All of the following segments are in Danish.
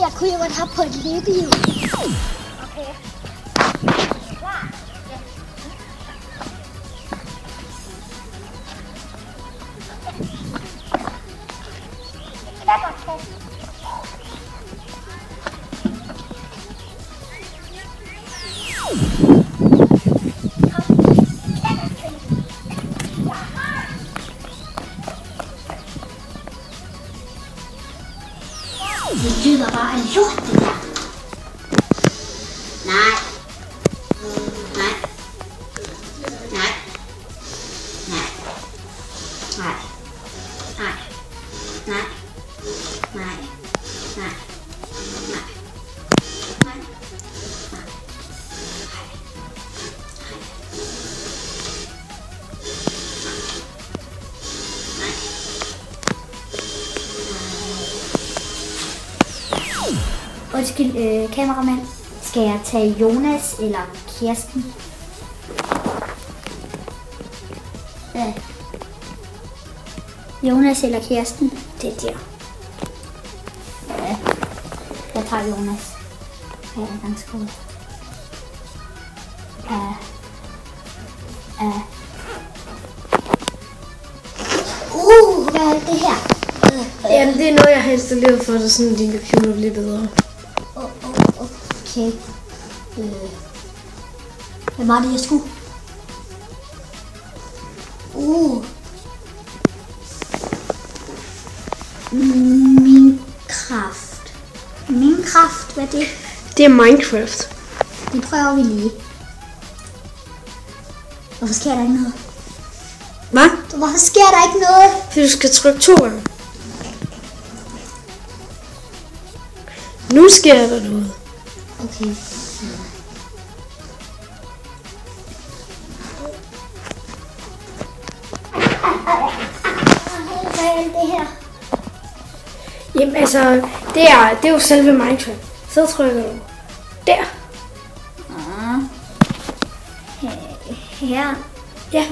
her kunne jeg godt have på et løbehjul. Okay. Klar? Ja. Det lyder bare af lort, det der. Nej. Nej. Nej. Nej. Nej. Nej. Nej. Nej. Nej. Nej. Undskyld, kameramand. Skal jeg tage Jonas eller Kirsten? Ja. Jonas eller Kirsten? Det er der. Ja. Jeg tager Jonas. Ja, jeg er ganske god. Ja. Ja. Hvad er det her? Jamen, det er noget, jeg har installeret for dig, sådan din computer bliver bedre. Okay. Hvad var det, jeg skulle? Minecraft. Minecraft, hvad er det? Det er Minecraft. Det prøver vi lige. Hvorfor sker der ikke noget? Hvad? Hvorfor sker der ikke noget? Fordi du skal trykke 2 gange. Nu sker der noget. Okay. Hvad er det her? Jamen altså, det er jo selve Minecraft. Så trykker du der. Her. Ja.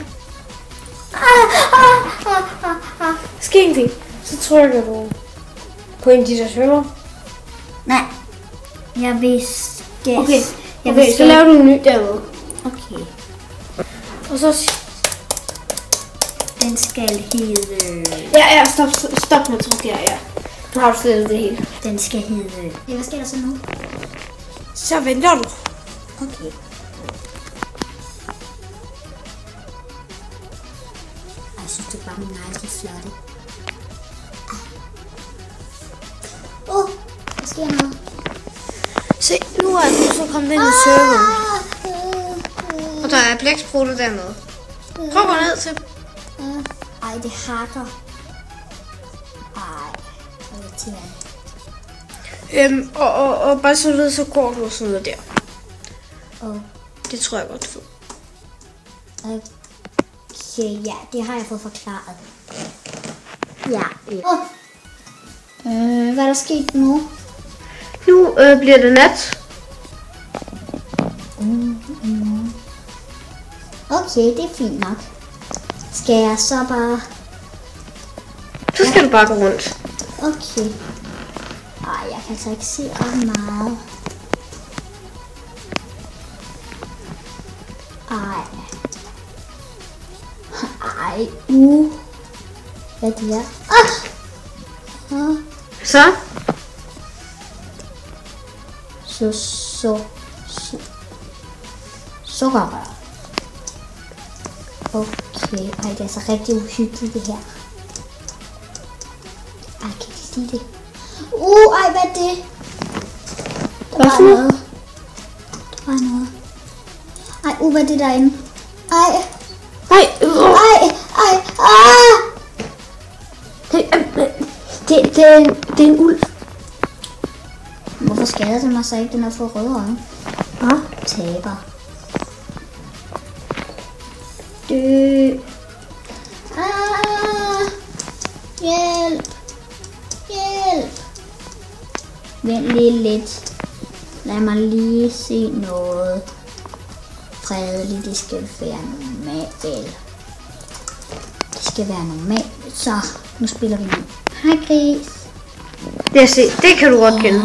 Sker ingenting. Så trykker du på en af de der svømmer. Nej. Jeg vil skæs. Okay, så laver du en ny derude. Okay. Og så... Den skal hedde... Ja, stop med at trykke der, ja. Nu har du slettet det hele. Den skal hedde... Hvad sker der så nu? Så venter du. Okay. Jeg synes, det er bare min negle, de er flotte. Der sker noget. Se, nu er du så kommet ind i serveren. Og der er blæksprutte dernede. Prøv at gå ned til. Ej, det hakker. Ej, det er irriterende. Og bare så ved, så går du sådan noget der. Oh. Det tror jeg godt, du får. Okay, ja, det har jeg fået forklaret. Ja. Hvad er der sket nu? Nu bliver det nat. Okay, det er fint nok. Skal jeg så bare... Så skal du bare gå rundt. Okay. Ej, jeg kan altså ikke se ret meget. Ej. Hvad er det her? Så? Sukkerrør. Okay, ej, det er så rigtig uhyggeligt det her. Ej, kan ikke sige det. Ej, hvad er det? Der var noget. Ej, hvad er det derinde? Ej. Det er en ulv. Hvorfor skader det mig så ikke, den har fået røde øjne? Taber. Hjælp. Vent lige lidt. Lad mig lige se noget fredeligt. Det skal være normalt. Det skal være normalt. Så, nu spiller vi nu. Hej gris. Det kan du godt kende.